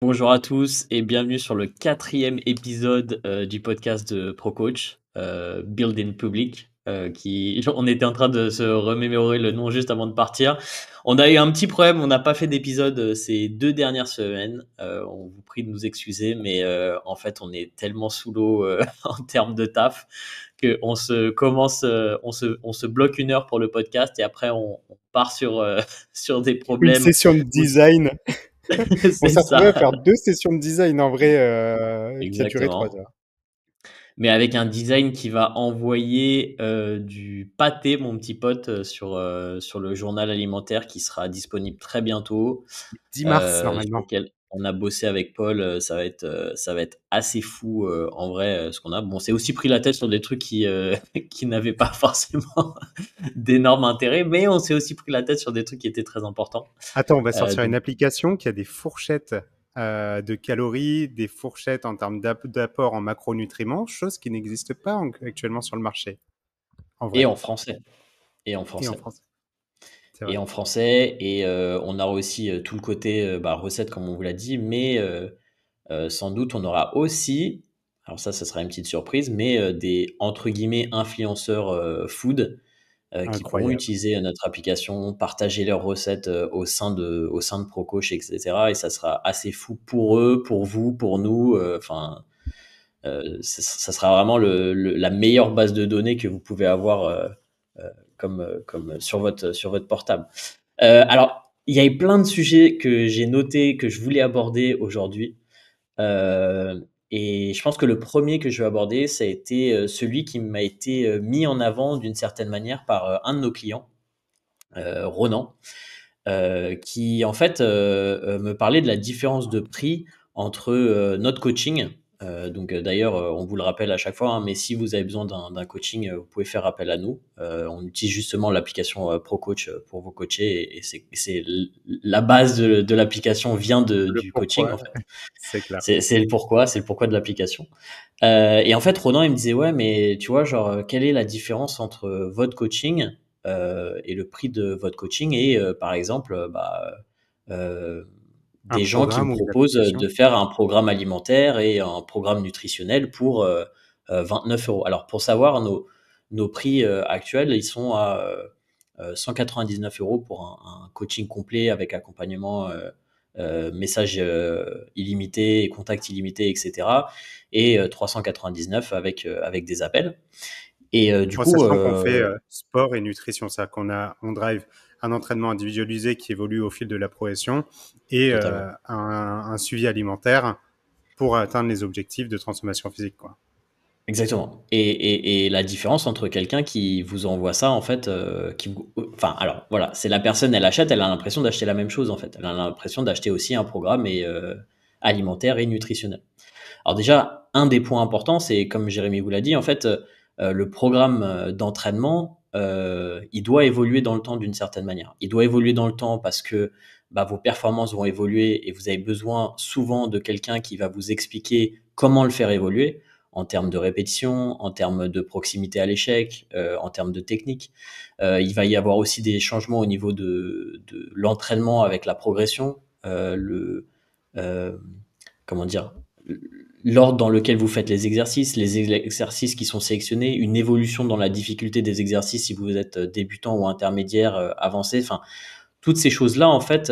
Bonjour à tous et bienvenue sur le quatrième épisode du podcast de ProCoach, Build in Public. On était en train de se remémorer le nom juste avant de partir. On a eu un petit problème, on n'a pas fait d'épisode ces 2 dernières semaines. On vous prie de nous excuser, mais en fait, on est tellement sous l'eau en termes de taf qu'on se commence, on se bloque 1 heure pour le podcast et après on part sur, sur des Une problèmes. session de design. On C'est s'est retrouvé à ça, faire deux sessions de design en vrai qui a duré trois exactement. heures. Mais avec un design qui va envoyer du pâté, mon petit pote, sur le journal alimentaire qui sera disponible très bientôt, 10 mars sur normalement. lequel on a bossé avec Paul. Ça va être assez fou en vrai ce qu'on a. Bon, c'est aussi pris la tête sur des trucs qui, qui n'avaient pas forcément d'énormes intérêts, mais on s'est aussi pris la tête sur des trucs qui étaient très importants. Attends, on va sortir Donc, une application qui a des fourchettes de calories, des fourchettes en termes d'apport en macronutriments, chose qui n'existe pas actuellement sur le marché, en et vrai, en français. Et en et en français. France. C'est Et vrai. en français, et on aura aussi tout le côté recette, comme on vous l'a dit, mais sans doute, on aura aussi, alors ça sera une petite surprise, mais des entre guillemets influenceurs food qui pourront Incroyable. utiliser notre application, partager leurs recettes au sein de Procoche, etc. Et ça sera assez fou pour eux, pour vous, pour nous. Enfin, ça sera vraiment la meilleure base de données que vous pouvez avoir comme sur votre portable. Alors, il y a eu plein de sujets que j'ai notés, que je voulais aborder aujourd'hui. Euh, et je pense que le premier que je vais aborder, ça a été celui qui m'a été mis en avant d'une certaine manière par un de nos clients, Ronan, qui en fait me parlait de la différence de prix entre notre coaching. D'ailleurs, on vous le rappelle à chaque fois, hein, mais si vous avez besoin d'un coaching, vous pouvez faire appel à nous. On utilise justement l'application ProCoach pour vous coacher, et la base de l'application vient Le du coaching pourquoi, en fait. c'est clair. C'est le pourquoi de l'application. Et en fait, Ronan, il me disait, ouais, mais tu vois, genre, quelle est la différence entre votre coaching et le prix de votre coaching et, par exemple, euh, Un des gens qui me programme ou une proposent application. de faire un programme alimentaire et un programme nutritionnel pour 29 euros. Alors, pour savoir, nos prix actuels, ils sont à 199 euros pour un coaching complet avec accompagnement, message illimité, contact illimité, etc. Et 399 avec des appels. Et du En coup, sachant qu'on fait sport et nutrition, c'est-à-dire on drive un entraînement individualisé qui évolue au fil de la progression et totalement. un suivi alimentaire pour atteindre les objectifs de transformation physique, quoi. Exactement. Et la différence entre quelqu'un qui vous envoie ça, en fait, enfin, alors voilà, c'est la personne, elle achète, elle a l'impression d'acheter la même chose, en fait. Elle a l'impression d'acheter aussi un programme alimentaire et nutritionnel. Alors déjà, un des points importants, c'est comme Jérémy vous l'a dit, en fait, le programme d'entraînement, il doit évoluer dans le temps d'une certaine manière. Il doit évoluer dans le temps parce que vos performances vont évoluer et vous avez besoin souvent de quelqu'un qui va vous expliquer comment le faire évoluer en termes de répétition, en termes de proximité à l'échec, en termes de technique. Il va y avoir aussi des changements au niveau de l'entraînement avec la progression, euh, comment dire, l'ordre dans lequel vous faites les exercices qui sont sélectionnés, une évolution dans la difficulté des exercices si vous êtes débutant ou intermédiaire, avancé. Enfin, toutes ces choses-là, en fait,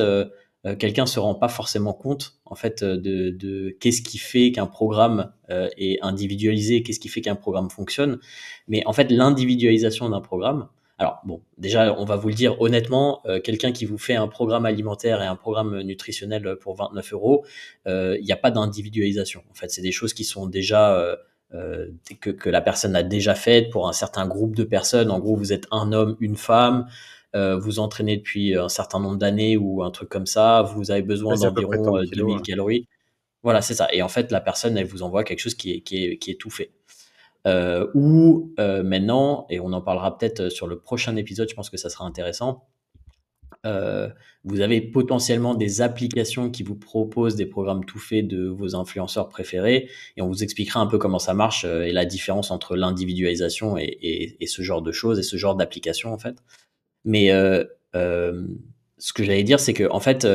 quelqu'un se rend pas forcément compte, en fait, de qu'est-ce qui fait qu'un programme est individualisé, qu'est-ce qui fait qu'un programme fonctionne. Mais en fait, l'individualisation d'un programme. Alors bon, déjà, on va vous le dire honnêtement, quelqu'un qui vous fait un programme alimentaire et un programme nutritionnel pour 29 euros, il n'y a pas d'individualisation. En fait, c'est des choses qui sont déjà que la personne a déjà faites pour un certain groupe de personnes. En gros, vous êtes un homme, une femme, vous entraînez depuis un certain nombre d'années ou un truc comme ça, vous avez besoin Là, c'est à peu près tant d'environ de 2000 kilos. calories. Voilà, c'est ça. Et en fait, la personne, elle vous envoie quelque chose qui est tout fait. Ou maintenant, et on en parlera peut-être sur le prochain épisode, je pense que ça sera intéressant, euh, vous avez potentiellement des applications qui vous proposent des programmes tout faits de vos influenceurs préférés, et on vous expliquera un peu comment ça marche et la différence entre l'individualisation et ce genre de choses et ce genre d'applications en fait. Mais ce que j'allais dire, c'est que en fait,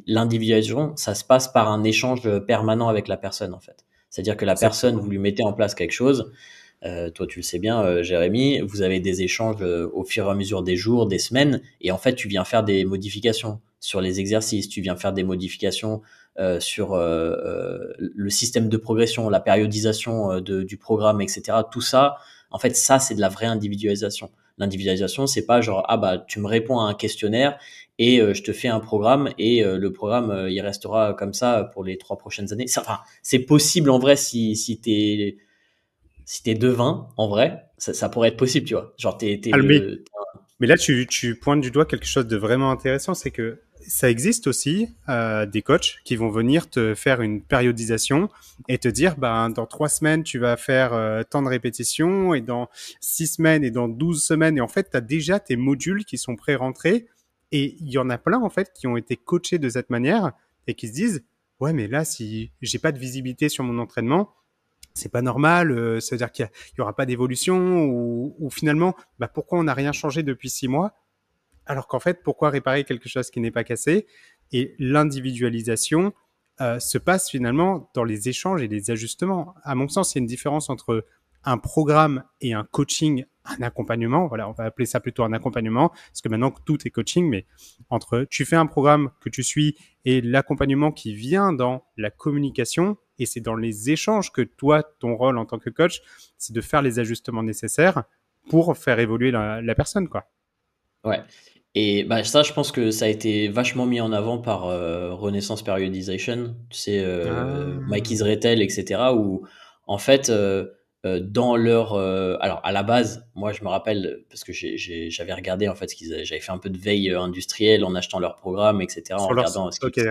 l'individualisation, ça se passe par un échange permanent avec la personne, en fait. C'est-à-dire que la personne, Exactement. vous lui mettez en place quelque chose. Toi, tu le sais bien, Jérémy, vous avez des échanges au fur et à mesure des jours, des semaines, et en fait, tu viens faire des modifications sur les exercices, tu viens faire des modifications sur le système de progression, la périodisation du programme, etc. Tout ça, en fait, ça, c'est de la vraie individualisation. L'individualisation, c'est pas genre, ah bah, tu me réponds à un questionnaire et je te fais un programme et le programme, il restera comme ça pour les 3 prochaines années. Enfin, c'est possible en vrai si t'es devin, en vrai, ça pourrait être possible, tu vois. Genre, Ah, mais là, tu pointes du doigt quelque chose de vraiment intéressant, c'est que ça existe aussi des coachs qui vont venir te faire une périodisation et te dire, ben, dans 3 semaines, tu vas faire tant de répétitions et dans 6 semaines et dans 12 semaines. Et en fait, tu as déjà tes modules qui sont pré-rentrés et il y en a plein, en fait, qui ont été coachés de cette manière et qui se disent, ouais, mais là, si j'ai pas de visibilité sur mon entraînement, c'est pas normal, ça veut dire qu'il y aura pas d'évolution ou finalement, bah, pourquoi on n'a rien changé depuis 6 mois alors qu'en fait, pourquoi réparer quelque chose qui n'est pas cassé? Et l'individualisation se passe finalement dans les échanges et les ajustements. À mon sens, il y a une différence entre un programme et un coaching, un accompagnement. Voilà, on va appeler ça plutôt un accompagnement, parce que maintenant tout est coaching, mais entre tu fais un programme que tu suis et l'accompagnement qui vient dans la communication, et c'est dans les échanges que toi, ton rôle en tant que coach, c'est de faire les ajustements nécessaires pour faire évoluer la personne, quoi. ouais. Et bah, ça, je pense que ça a été vachement mis en avant par Renaissance Periodization, tu sais, Mike Ah. Israetel, etc., où en fait, dans leur... alors, à la base, moi, je me rappelle, parce que j'avais regardé, en fait, j'avais fait un peu de veille industrielle en achetant leur programme, etc., en Sur leur... regardant ce qu'ils Ok, faisaient.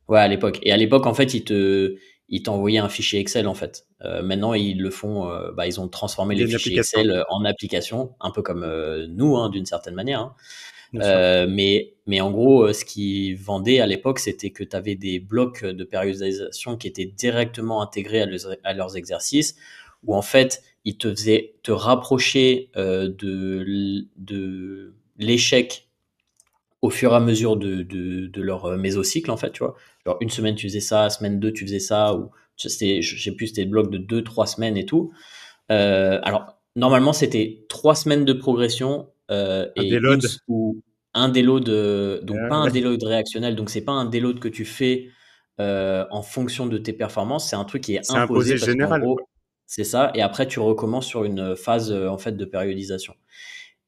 Ouais, à l'époque. Et à l'époque, en fait, ils t'envoyaient un fichier Excel, en fait. Maintenant, ils le font, bah, ils ont transformé il y les a une fichiers application, Excel en applications, un peu comme nous, hein, d'une certaine manière, hein. bien sûr. Mais en gros, ce qu'ils vendaient à l'époque, c'était que tu avais des blocs de périodisation qui étaient directement intégrés à leurs exercices, où en fait, ils te faisaient te rapprocher de l'échec au fur et à mesure de leur mésocycle, en fait, tu vois. Genre, une semaine, tu faisais ça, semaine 2, tu faisais ça, ou je sais plus, c'était des blocs de 2, 3 semaines et tout. Alors, normalement, c'était 3 semaines de progression Un et déload. ou un déload, donc pas un Ouais. déload réactionnel, donc c'est pas un déload que tu fais en fonction de tes performances, c'est un truc qui est C'est imposé imposé parce qu'en général, quoi. gros, c'est ça, et après tu recommences sur une phase en fait de périodisation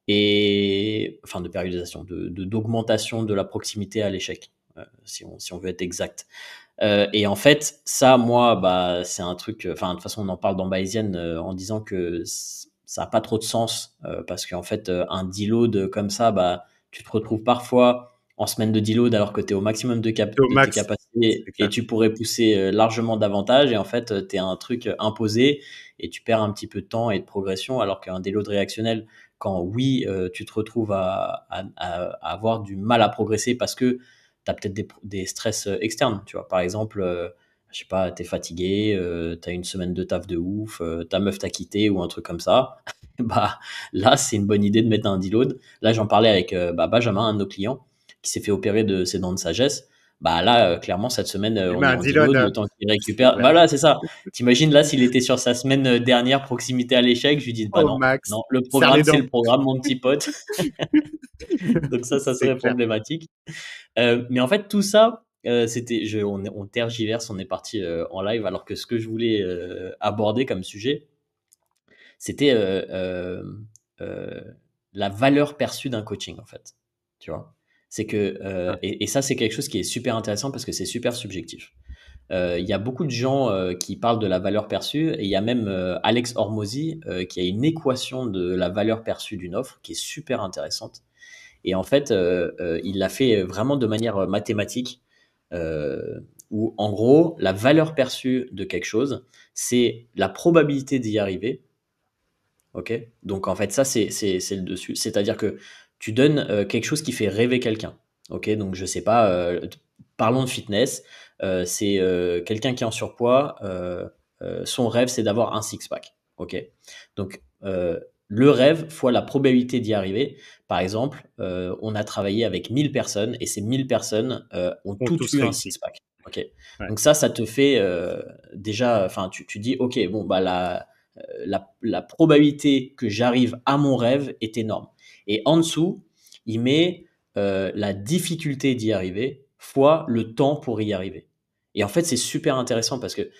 et enfin de périodisation, d'augmentation de la proximité à l'échec, si on veut être exact. Et en fait, ça, moi, bah, c'est un truc. Enfin, de toute façon, on en parle dans Bayesian en disant que ça a pas trop de sens parce qu'en fait, un deload comme ça, bah, tu te retrouves parfois en semaine de deload alors que tu es au maximum C'est au de tes max, capacités c'est et clair. tu pourrais pousser largement davantage. Et en fait, tu es un truc imposé et tu perds un petit peu de temps et de progression alors qu'un deload réactionnel, quand oui, tu te retrouves à avoir du mal à progresser parce que tu as peut-être des stress externes, tu vois. Par exemple, je sais pas, t'es fatigué, t'as une semaine de taf de ouf, ta meuf t'a quitté ou un truc comme ça. Bah là, c'est une bonne idée de mettre un deload. Là, j'en parlais avec bah, Benjamin, un de nos clients, qui s'est fait opérer de ses dents de sagesse. Bah là, clairement, cette semaine, Il on met est un en deload, deload, le temps qu'il c'est récupère. clair. Bah là, c'est ça. T'imagines là, s'il était sur sa semaine dernière, proximité à l'échec, je lui dis, bah Au non, max. non, le Serre les programme, c'est dents. le programme, mon petit pote. Donc ça C'est serait clair. problématique. Mais en fait, tout ça, on tergiverse, on est parti en live, alors que ce que je voulais aborder comme sujet, c'était euh, la valeur perçue d'un coaching, en fait. Tu vois? C'est que, Ah, et ça, c'est quelque chose qui est super intéressant parce que c'est super subjectif. Il y a beaucoup de gens qui parlent de la valeur perçue et il y a même Alex Hormozy qui a une équation de la valeur perçue d'une offre qui est super intéressante. Et en fait, il l'a fait vraiment de manière mathématique, euh, où en gros, la valeur perçue de quelque chose, c'est la probabilité d'y arriver. Ok. Donc en fait, ça, c'est le dessus. C'est-à-dire que tu donnes quelque chose qui fait rêver quelqu'un. Ok. Donc je sais pas, parlons de fitness. C'est quelqu'un qui est en surpoids. Son rêve, c'est d'avoir un six-pack. Ok. Donc le rêve fois la probabilité d'y arriver. Par exemple, on a travaillé avec 1000 personnes et ces 1000 personnes ont Ont toutes tous eu un réussi. six-pack. Ok. Ouais. Donc ça te fait déjà, enfin, tu dis, ok, bon, bah la probabilité que j'arrive à mon rêve est énorme. Et en dessous, il met la difficulté d'y arriver fois le temps pour y arriver. Et en fait, c'est super intéressant parce que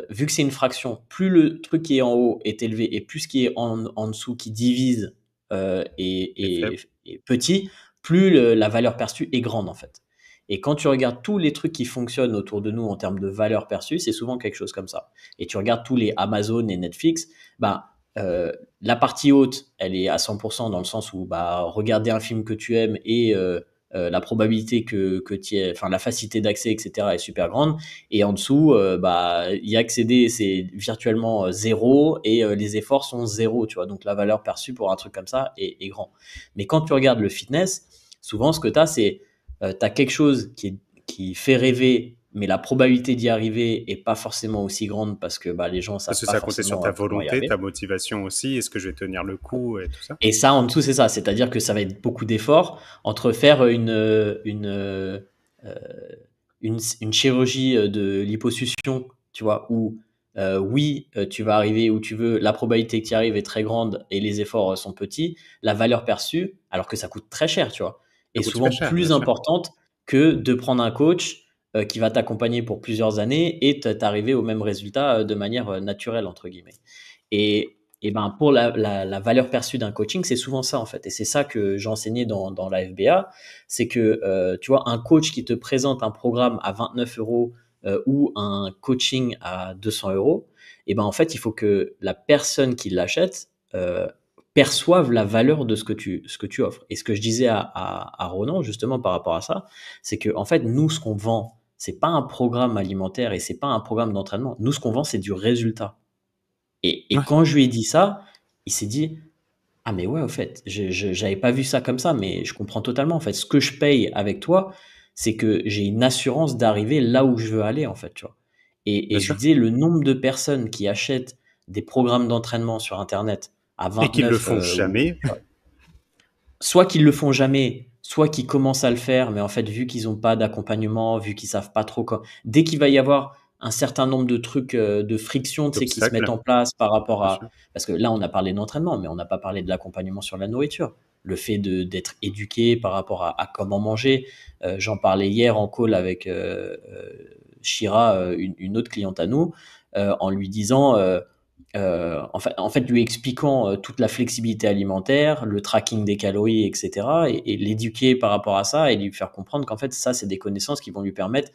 vu que c'est une fraction, plus le truc qui est en haut est élevé et plus ce qui est en dessous qui divise C'est faible. est petit, plus la valeur perçue est grande en fait. Et quand tu regardes tous les trucs qui fonctionnent autour de nous en termes de valeur perçue, c'est souvent quelque chose comme ça. Et tu regardes tous les Amazon et Netflix, bah, la partie haute, elle est à 100% dans le sens où bah, regarder un film que tu aimes et la probabilité que tu aies, enfin la facilité d'accès, etc. est super grande. Et en dessous, bah, y accéder, c'est virtuellement zéro et les efforts sont zéro, tu vois. Donc la valeur perçue pour un truc comme ça est grand. Mais quand tu regardes le fitness, souvent ce que tu as, c'est tu as quelque chose qui fait rêver, mais la probabilité d'y arriver est pas forcément aussi grande parce que bah, les gens Parce savent que pas ça comptait sur forcément ta comment y volonté, arriver. ta motivation aussi. Est-ce que je vais tenir le coup et tout ça? Et ça, en dessous, c'est ça. C'est-à-dire que ça va être beaucoup d'efforts entre faire une chirurgie de liposuction, tu vois, où oui, tu vas arriver où tu veux, la probabilité que tu y arrives est très grande et les efforts sont petits, la valeur perçue, alors que ça coûte très cher, tu vois, Ça est coûte super souvent cher, bien plus sûr. importante que de prendre un coach qui va t'accompagner pour plusieurs années et t'arriver au même résultat de manière naturelle, entre guillemets. Et ben pour la valeur perçue d'un coaching, c'est souvent ça en fait. Et c'est ça que j'enseignais dans la FBA, c'est que tu vois, un coach qui te présente un programme à 29 euros ou un coaching à 200 euros, et ben en fait, il faut que la personne qui l'achète perçoive la valeur de ce que tu offres. Et ce que je disais à Ronan justement par rapport à ça, c'est que en fait, nous, ce qu'on vend, c'est pas un programme alimentaire et c'est pas un programme d'entraînement. Nous, ce qu'on vend, c'est du résultat. Et Ouais. quand je lui ai dit ça, il s'est dit, ah mais ouais, au fait, j'avais pas vu ça comme ça, mais je comprends totalement. En fait, ce que je paye avec toi, c'est que j'ai une assurance d'arriver là où je veux aller, en fait, tu vois. Bien Et je lui sûr. disais, le nombre de personnes qui achètent des programmes d'entraînement sur Internet à Et qu'ils le 29 font ou jamais. soit qu'ils le font jamais, soit qu'ils commencent à le faire, mais en fait, vu qu'ils n'ont pas d'accompagnement, vu qu'ils savent pas trop quoi, dès qu'il va y avoir un certain nombre de trucs, de frictions, tu sais, qui se mettent D'obstacles, en place par rapport bien à, sûr. parce que là, on a parlé d'entraînement, mais on n'a pas parlé de l'accompagnement sur la nourriture. Le fait d'être éduqué par rapport à comment manger. J'en parlais hier en call avec Shira, une autre cliente à nous, en lui disant, en fait, lui expliquant toute la flexibilité alimentaire, le tracking des calories, etc., et l'éduquer par rapport à ça et lui faire comprendre qu'en fait, ça, c'est des connaissances qui vont lui permettre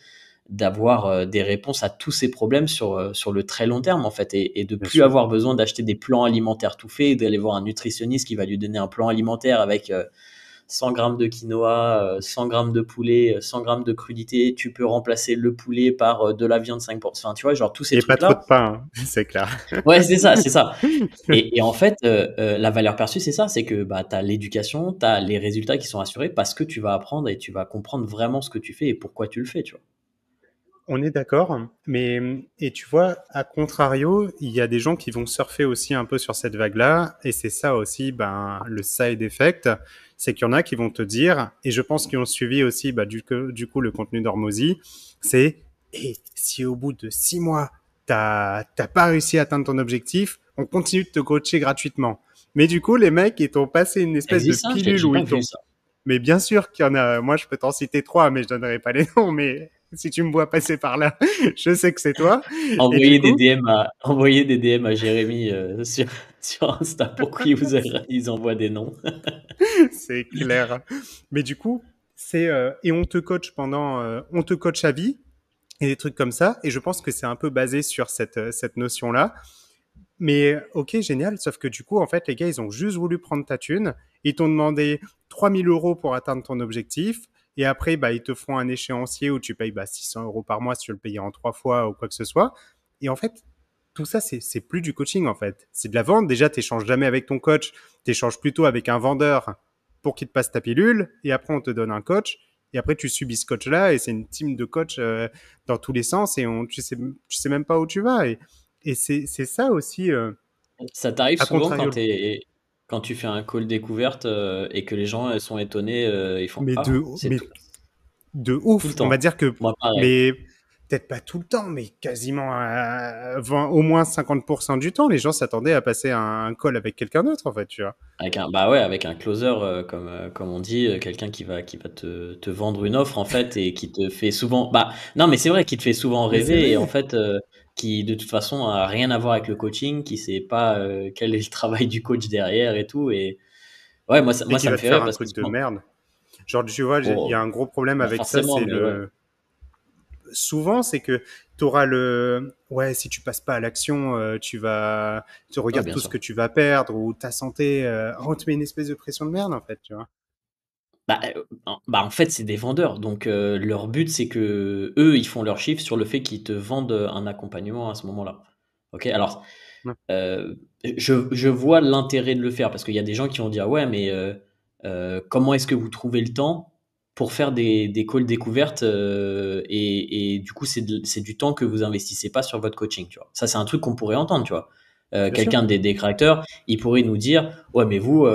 d'avoir des réponses à tous ces problèmes sur le très long terme, en fait, et de Bien plus sûr. avoir besoin d'acheter des plans alimentaires tout faits, d'aller voir un nutritionniste qui va lui donner un plan alimentaire avec 100 grammes de quinoa, 100 grammes de poulet, 100 grammes de crudité, tu peux remplacer le poulet par de la viande 5%. Enfin, tu vois, genre tous ces Et pas trop de trucs-là. pain, hein, c'est clair. Ouais, c'est ça, c'est ça. Et en fait, la valeur perçue, c'est ça, c'est que bah, tu as l'éducation, tu as les résultats qui sont assurés parce que tu vas apprendre et tu vas comprendre vraiment ce que tu fais et pourquoi tu le fais, tu vois. On est d'accord, mais et tu vois, à contrario, il y a des gens qui vont surfer aussi un peu sur cette vague-là, et c'est ça aussi, ben, le side effect, c'est qu'il y en a qui vont te dire, et je pense qu'ils ont suivi aussi, bah, du coup, le contenu d'Hormozy, c'est, et si au bout de 6 mois, t'as pas réussi à atteindre ton objectif, on continue de te coacher gratuitement. Mais du coup, les mecs, ils t'ont passé une Ça espèce de existe ça? J'ai pilule j'ai où pas ils vu t'ont ça. mais bien sûr qu'il y en a. Moi, je peux t'en citer trois, mais je donnerai pas les noms. Mais si tu me vois passer par là, je sais que c'est toi. Et du coup, Envoyer des DM à Jérémy sur Insta pour qu'ils envoient des noms. c'est clair. Mais du coup, c'est et on te coach on te coach à vie et des trucs comme ça. Et je pense que c'est un peu basé sur cette notion-là. Mais ok, génial. Sauf que du coup, en fait, les gars, ils ont juste voulu prendre ta thune. Ils t'ont demandé 3 000 € pour atteindre ton objectif. Et après, bah, ils te font un échéancier où tu payes 600 € par mois si tu veux le payer en 3 fois ou quoi que ce soit. Et en fait, tout ça, c'est plus du coaching, en fait. C'est de la vente. Déjà, tu n'échanges jamais avec ton coach. Tu échanges plutôt avec un vendeur pour qu'il te passe ta pilule. Et après, on te donne un coach. Et après, tu subis ce coach-là. Et c'est une team de coach dans tous les sens. Et tu sais même pas où tu vas. Et c'est ça aussi, Ça t'arrive à souvent contrario. quand tu fais un call découverte et que les gens sont étonnés, ils font Mais ah, c'est de tout le ouf. On va temps. dire que, Moi, pareil. mais peut-être pas tout le temps, mais quasiment 20, au moins 50% du temps, les gens s'attendaient à passer un call avec quelqu'un d'autre, en fait, tu vois. Bah ouais, avec un closer, comme on dit, quelqu'un qui va te vendre une offre en fait et qui te fait souvent. Bah non, mais c'est vrai, qui te fait souvent Mais c'est rêver et en vrai. fait, qui de toute façon a rien à voir avec le coaching, qui sait pas quel est le travail du coach derrière et tout. Et ouais, Et moi qui ça me va te fait faire rire un parce que truc de merde. Genre, tu vois, il y oh, a un gros problème pas avec ça, forcément, c'est mais ouais. souvent, c'est que tu auras ouais, si tu passes pas à l'action, tu Ouais, regardes bien tout ce sûr. que tu vas perdre ou ta santé, on te met une espèce de pression de merde, en fait, tu vois. Bah, en fait, c'est des vendeurs, donc leur but, c'est que eux, ils font leur chiffre sur le fait qu'ils te vendent un accompagnement à ce moment-là. Ok, alors Ouais. je vois l'intérêt de le faire parce qu'il y a des gens qui vont dire ouais, mais comment est-ce que vous trouvez le temps pour faire des calls découvertes et du coup, c'est du temps que vous investissez pas sur votre coaching, tu vois. Ça, c'est un truc qu'on pourrait entendre, tu vois. Bien sûr. Quelqu'un des créateurs, il pourrait nous dire ouais, mais vous,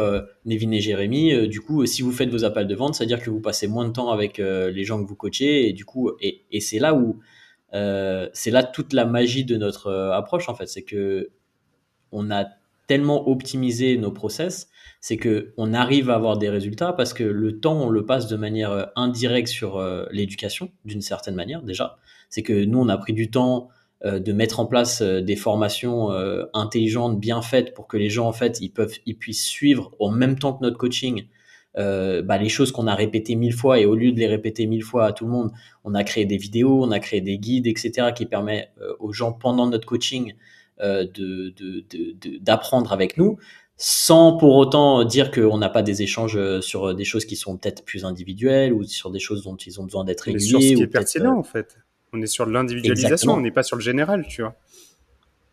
Nevin et Jérémy, du coup, si vous faites vos appels de vente, c'est-à-dire que vous passez moins de temps avec les gens que vous coachez et du coup, et c'est là où c'est là toute la magie de notre approche en fait, c'est que on a tellement optimisé nos process, c'est que on arrive à avoir des résultats parce que le temps, on le passe de manière indirecte sur l'éducation, d'une certaine manière déjà. C'est que nous, on a pris du temps de mettre en place des formations intelligentes, bien faites, pour que les gens, en fait, ils puissent suivre en même temps que notre coaching bah, les choses qu'on a répétées 1000 fois et au lieu de les répéter 1000 fois à tout le monde, on a créé des vidéos, on a créé des guides, etc. qui permettent aux gens pendant notre coaching d'apprendre avec nous sans pour autant dire qu'on n'a pas des échanges sur des choses qui sont peut-être plus individuelles ou sur des choses dont ils ont besoin d'être On est sur ce réguliers qui ou est peut-être pertinent, en fait. On est sur de l'individualisation, on exactement. n'est pas sur le général, tu vois.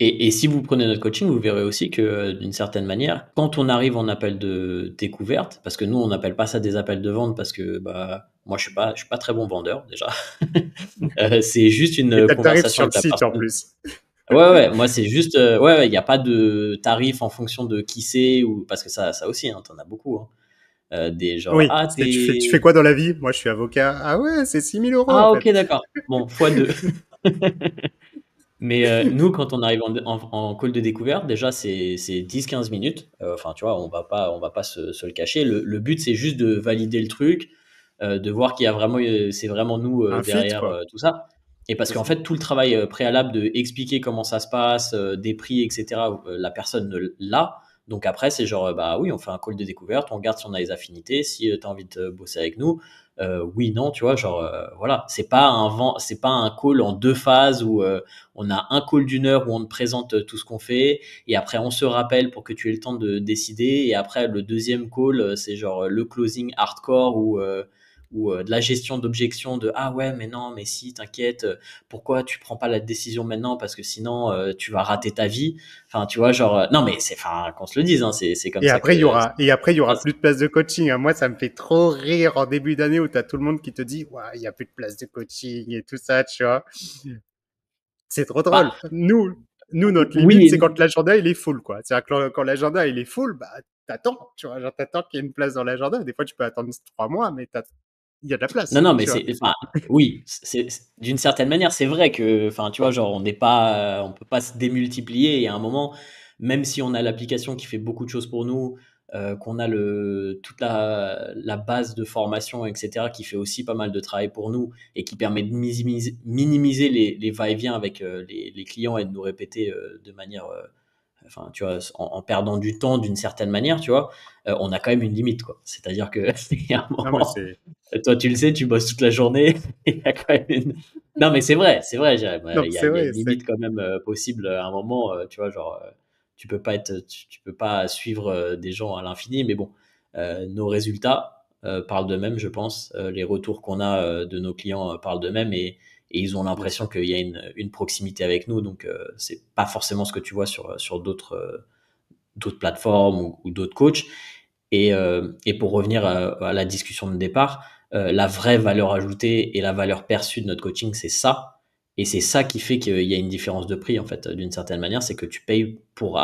Et si vous prenez notre coaching, vous verrez aussi que d'une certaine manière, quand on arrive en appel de découverte, parce que nous on n'appelle pas ça des appels de vente parce que bah moi je suis pas très bon vendeur déjà. C'est juste Et une t'as le tarif conversation sur le avec la site, en personne. plus. Ouais, ouais, moi c'est juste, ouais, ouais, il n'y a pas de tarif en fonction de qui c'est ou parce que ça aussi, hein, t'en as beaucoup, hein. Des genre, Oui, ah c'est tu fais t'es, quoi dans la vie? Moi, je suis avocat. Ah ouais, c'est 6 000 €, en ah ok fait. d'accord, bon fois deux. Mais nous, quand on arrive en call de découverte, déjà, c'est 10-15 minutes. Enfin, tu vois, on va pas se le cacher. Le but, c'est juste de valider le truc, de voir qu'il y a vraiment, c'est vraiment nous Un fit, derrière quoi. tout ça. Et parce C'est qu'en ça. fait, tout le travail préalable de expliquer comment ça se passe, des prix, etc., la personne ne l'a. Donc après, c'est genre, bah oui, on fait un call de découverte, on regarde si on a les affinités, si tu as envie de bosser avec nous. Oui, non, tu vois, genre, voilà, c'est pas un call en deux phases où on a un call d'1 heure où on te présente tout ce qu'on fait et après on se rappelle pour que tu aies le temps de décider et après le deuxième call c'est genre le closing hardcore ou de la gestion d'objections de ah ouais mais non mais si t'inquiète pourquoi tu prends pas la décision maintenant parce que sinon tu vas rater ta vie, enfin tu vois genre non mais c'est enfin qu'on se le dise hein, c'est comme ça que ça Et après, il y se aura passe. plus de place de coaching, hein. Moi, ça me fait trop rire en début d'année où t'as tout le monde qui te dit, ouais, il y a plus de place de coaching et tout ça, tu vois. C'est trop drôle. Bah Nous, notre limite, oui c'est quand l'agenda, il est full, quoi. C'est-à-dire que quand l'agenda, il est full, bah, t'attends, tu vois. Genre, t'attends qu'il y ait une place dans l'agenda. Des fois, tu peux attendre 3 mois, mais il y a de la Non, place, non, mais tu vois. c'est, enfin, oui, d'une certaine manière, c'est vrai que, enfin, tu vois, genre, on n'est pas, on peut pas se démultiplier et à un moment, même si on a l'application qui fait beaucoup de choses pour nous, qu'on a toute la base de formation, etc., qui fait aussi pas mal de travail pour nous et qui permet de minimiser les va-et-vient avec les clients et de nous répéter de manière enfin, tu vois, en perdant du temps d'une certaine manière, tu vois, on a quand même une limite, quoi. C'est-à-dire que il y a un Non, mais moment, c'est, toi, tu le sais, tu bosses toute la journée, il y a quand même une... Non, mais c'est vrai, non, mais c'est il y a vrai, une limite quand même possible à un moment, tu vois, genre, tu peux pas suivre des gens à l'infini, mais bon, nos résultats parlent d'eux-mêmes, je pense. Les retours qu'on a de nos clients parlent d'eux-mêmes et ils ont bien l'impression sûr. qu'il y a une proximité avec nous, donc c'est pas forcément ce que tu vois sur d'autres plateformes ou d'autres coachs. Et pour revenir à la discussion de départ, la vraie valeur ajoutée et la valeur perçue de notre coaching, c'est ça. Et c'est ça qui fait qu'il y a une différence de prix, en fait, d'une certaine manière, c'est que tu payes pour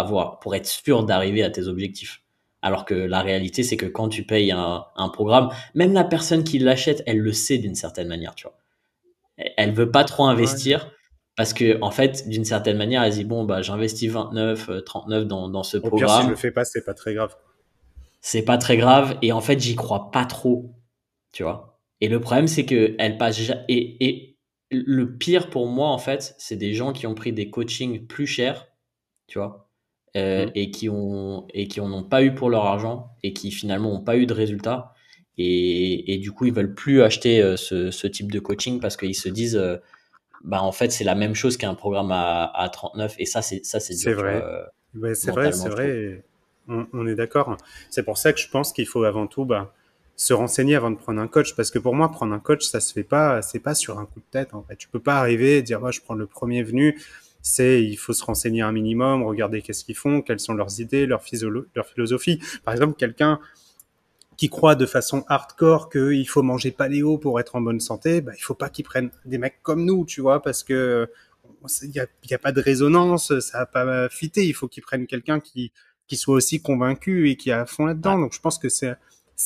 être sûr d'arriver à tes objectifs. Alors que la réalité, c'est que quand tu payes un programme, même la personne qui l'achète, elle le sait d'une certaine manière, tu vois. Elle veut pas trop Ouais. investir parce que, en fait, d'une certaine manière, elle se dit, bon, bah, j'investis 29, 39 dans ce Au pire, si je le programme. fais pas, c'est pas très grave. C'est pas très grave. Et en fait, j'y crois pas trop, tu vois. Et le problème, c'est que elle passe, et le pire pour moi, en fait, c'est des gens qui ont pris des coachings plus chers, tu vois, Mm. et qui en ont pas eu pour leur argent et qui finalement ont pas eu de résultats. Et du coup, ils veulent plus acheter ce type de coaching parce qu'ils se disent, bah en fait, c'est la même chose qu'un programme à 39. Et ça c'est C'est dur, tu vois, vrai. Ouais, c'est vrai, mentalement, c'est je trouve. vrai. On est d'accord. C'est pour ça que je pense qu'il faut avant tout bah, se renseigner avant de prendre un coach. Parce que pour moi, prendre un coach, ça se fait pas, c'est pas sur un coup de tête, en fait. Tu peux pas arriver et dire, moi, je prends le premier venu. Il faut se renseigner un minimum, regarder qu'est-ce qu'ils font, quelles sont leurs idées, leur philosophie. Par exemple, quelqu'un qui croit de façon hardcore qu'il faut manger paléo pour être en bonne santé, bah, il faut pas qu'ils prennent des mecs comme nous, tu vois, parce que il y a pas de résonance, ça va pas fitter. Il faut qu'ils prennent quelqu'un qui soit aussi convaincu et qui est à fond Ouais, là-dedans. Donc je pense que c'est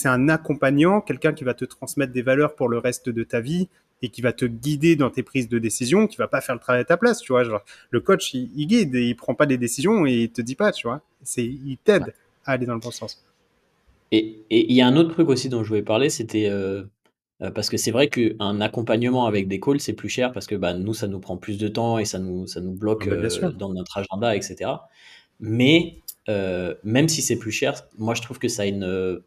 un accompagnant, quelqu'un qui va te transmettre des valeurs pour le reste de ta vie et qui va te guider dans tes prises de décision, qui va pas faire le travail à ta place, tu vois. Genre, le coach, il guide et il prend pas des décisions et il te dit pas, tu vois. Il ouais. t'aide à aller dans le bon sens. Et il y a un autre truc aussi dont je voulais parler, c'était parce que c'est vrai qu'un accompagnement avec des calls, c'est plus cher parce que bah, nous, ça nous prend plus de temps et ça nous Ah bloque bah, bien sûr. dans notre agenda, etc. Mais même si c'est plus cher, moi, je trouve que ça a une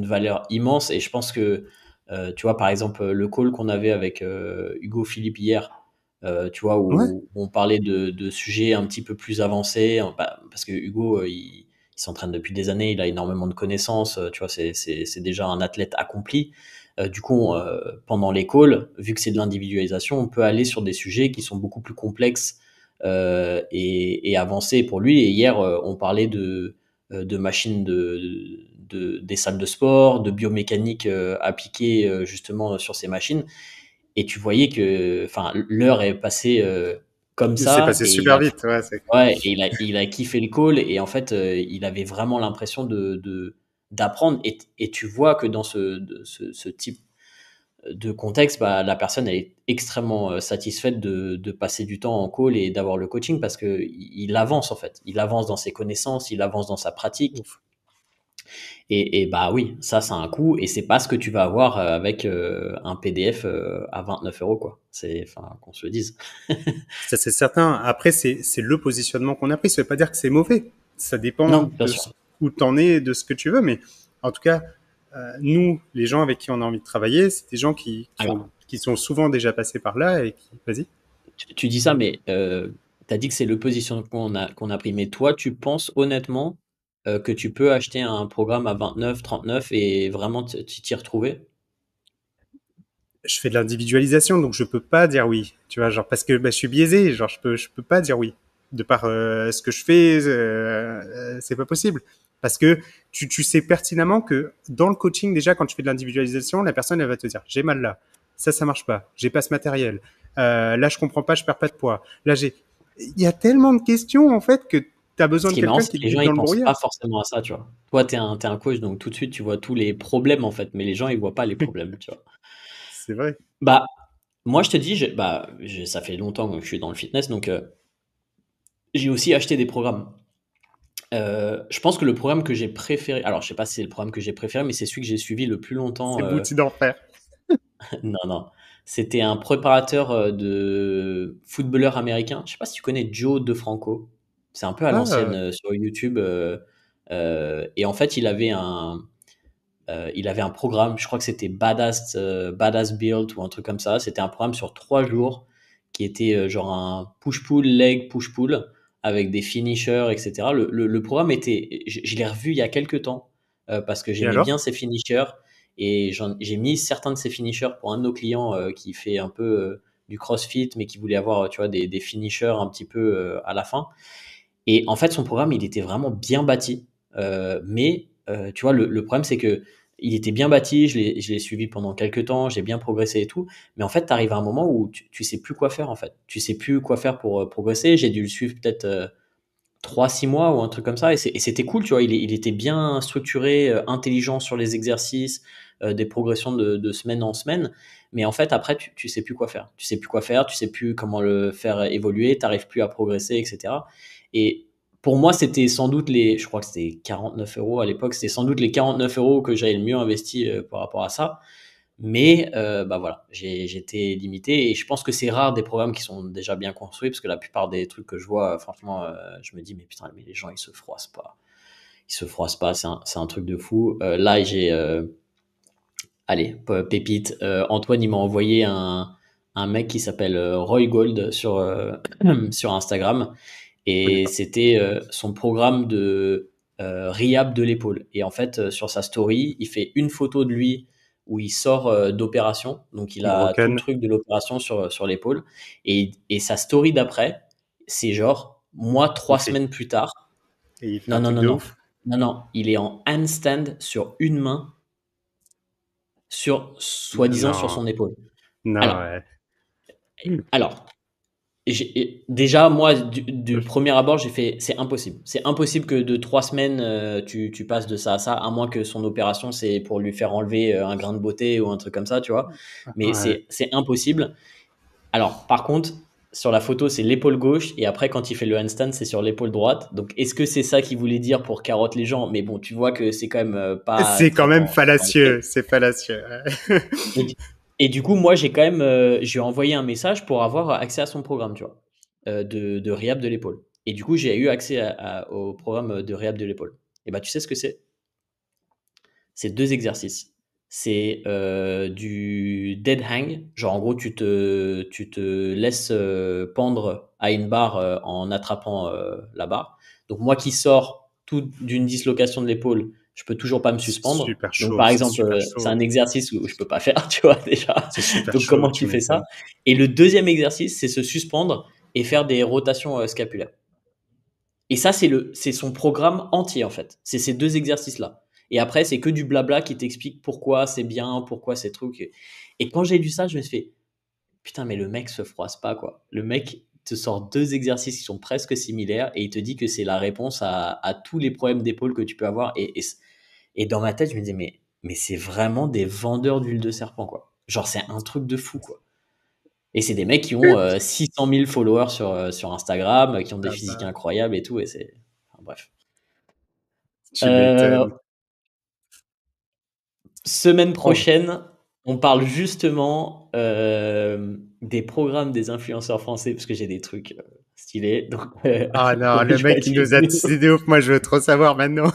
valeur immense. Et je pense que, tu vois, par exemple, le call qu'on avait avec Hugo Philippe hier, tu vois, Ouais. où on parlait de sujets un petit peu plus avancés, bah, parce que Hugo, il s'entraîne depuis des années, il a énormément de connaissances, tu vois, c'est déjà un athlète accompli. Du coup, pendant les calls, vu que c'est de l'individualisation, on peut aller sur des sujets qui sont beaucoup plus complexes et avancés pour lui. Et hier, on parlait de machines des salles de sport, de biomécanique appliquée justement sur ces machines. Et tu voyais que, enfin, l'heure est passée comme C'est ça, passé et super vite. Ouais, c'est ouais, et il a kiffé le call, et en fait, il avait vraiment l'impression d'apprendre. Et tu vois que dans ce type de contexte, bah, la personne elle est extrêmement satisfaite de passer du temps en call et d'avoir le coaching parce que il avance en fait. Il avance dans ses connaissances, il avance dans sa pratique. ouf. Et bah oui, ça a un coût et c'est pas ce que tu vas avoir avec un PDF à 29 euros, quoi. C'est, enfin, qu'on se le dise. Ça, c'est certain. Après, c'est le positionnement qu'on a pris. Ça veut pas dire que c'est mauvais. Ça Non, dépend bien sûr. où t'en es, de ce que tu veux. Mais en tout cas, nous, les gens avec qui on a envie de travailler, c'est des gens Alors, qui sont souvent déjà passés par là et qui, vas-y. tu dis ça, mais tu as dit que c'est le positionnement qu'on a pris. Mais toi, tu penses honnêtement que tu peux acheter un programme à 29, 39 et vraiment t'y retrouver? Je fais de l'individualisation, donc je peux pas dire oui. Tu vois, genre, parce que bah, je suis biaisé. Genre, je peux pas dire oui. De par ce que je fais, c'est pas possible. Parce que tu sais pertinemment que dans le coaching, déjà, quand tu fais de l'individualisation, la personne, elle va te dire, j'ai mal là. Ça marche pas. J'ai pas ce matériel. Là, je comprends pas, je perds pas de poids. Là, il y a tellement de questions, en fait, que tu as besoin Ce de qui est marrant, quelqu'un c'est qui que te les gens, guide ils dans le pensent pas brouillard. forcément à ça, tu vois. Toi, t'es un coach, donc tout de suite, tu vois tous les problèmes, en fait, mais les gens, ils voient pas les problèmes, tu vois. C'est vrai. Bah, moi, je te dis, ça fait longtemps que je suis dans le fitness, donc j'ai aussi acheté des programmes. Je pense que le programme que j'ai préféré, alors je sais pas si c'est le programme que j'ai préféré, mais c'est celui que j'ai suivi le plus longtemps. C'est bouti d'enfer. Non, non, c'était un préparateur de footballeur américain. Je sais pas si tu connais Joe DeFranco. C'est un peu à l'ancienne Ah, sur YouTube. Et en fait, il avait un programme, je crois que c'était Badass Build ou un truc comme ça. C'était un programme sur 3 jours qui était genre un push-pull, leg, push-pull avec des finishers, etc. Le programme était, je l'ai revu il y a quelques temps parce que et j'aimais bien alors? ses finishers et j'ai mis certains de ses finishers pour un de nos clients qui fait un peu du CrossFit mais qui voulait avoir, tu vois, des finishers un petit peu à la fin. Et en fait, son programme, il était vraiment bien bâti. Mais tu vois, le problème, c'est que il était bien bâti, je l'ai suivi pendant quelques temps, j'ai bien progressé et tout. Mais en fait, tu arrives à un moment où tu sais plus quoi faire, en fait. Tu sais plus quoi faire pour progresser. J'ai dû le suivre peut-être 3-6 mois ou un truc comme ça. Et c'était cool, tu vois. Il était bien structuré, intelligent sur les exercices, des progressions de semaine en semaine. Mais en fait, après, tu sais plus quoi faire. Tu sais plus quoi faire, tu sais plus comment le faire évoluer, tu n'arrives plus à progresser, etc. Et pour moi, c'était sans doute je crois que c'était 49 € à l'époque, c'était sans doute les 49 € que j'avais le mieux investi par rapport à ça. Mais bah voilà, j'étais limité et je pense que c'est rare des programmes qui sont déjà bien construits parce que la plupart des trucs que je vois, franchement, je me dis mais putain, mais les gens ils se froissent pas, ils se froissent pas, c'est un truc de fou. Là j'ai, allez, pépite, Antoine il m'a envoyé un mec qui s'appelle Roy Gold sur sur Instagram Je connais et pas. c'était son programme de rehab de l'épaule. Et en fait, sur sa story, il fait une photo de lui où il sort d'opération. Donc, il a tout le Broken. truc de l'opération sur l'épaule. Et sa story d'après, c'est genre, moi, Il trois fait, semaines plus tard, et il fait non, un non, truc non, de non, ouf. non, non, il est en handstand sur une main, soi-disant sur Non, son épaule. non, Alors, ouais. alors, déjà, moi, du premier abord, j'ai fait, c'est impossible. C'est impossible que de 3 semaines, tu passes de ça à ça, à moins que son opération, c'est pour lui faire enlever un grain de beauté ou un truc comme ça, tu vois. Mais Ouais. c'est impossible. Alors, par contre, sur la photo, c'est l'épaule gauche, et après, quand il fait le handstand, c'est sur l'épaule droite. Donc, est-ce que c'est ça qu'il voulait dire pour carotte les gens? Mais bon, tu vois que c'est quand même pas C'est quand très même dans le fallacieux, fait. c'est fallacieux. Ouais. Et, du et du coup, moi, j'ai quand même, j'ai envoyé un message pour avoir accès à son programme, tu vois, de rehab de l'épaule. Et du coup, j'ai eu accès au programme de rehab de l'épaule. Et bah, tu sais ce que c'est? C'est 2 exercices. C'est du dead hang, genre en gros, tu te laisses pendre à une barre en attrapant la barre. Donc, moi qui sors tout d'une dislocation de l'épaule, je peux toujours pas me C'est suspendre. super Donc, chaud, par c'est exemple, super c'est un chaud. exercice où je peux pas faire, tu vois, déjà. C'est super Donc, chaud, comment tu tu fais ça? m'étonnes. Et le deuxième exercice, c'est se suspendre et faire des rotations scapulaires. Et ça, c'est son programme entier, en fait. C'est ces 2 exercices-là. Et après, c'est que du blabla qui t'explique pourquoi c'est bien, pourquoi ces trucs. Et quand j'ai lu ça, je me suis fait, putain, mais le mec se froisse pas, quoi. Le mec te sort 2 exercices qui sont presque similaires et il te dit que c'est la réponse à tous les problèmes d'épaule que tu peux avoir. Et dans ma tête, je me disais, mais c'est vraiment des vendeurs d'huile de serpent, quoi. Genre, c'est un truc de fou, quoi. Et c'est des mecs qui ont 600 000 followers sur Instagram, qui ont des Ah physiques bah, incroyables et tout. Et c'est. Enfin, bref. tu Euh, m'étonnes. Semaine Oh. prochaine, on parle justement des programmes des influenceurs français, parce que j'ai des trucs stylés. Donc, Ah non, ouais, le je vais mec, être il chez nous a nous. teasé de ouf. Moi, je veux trop savoir maintenant.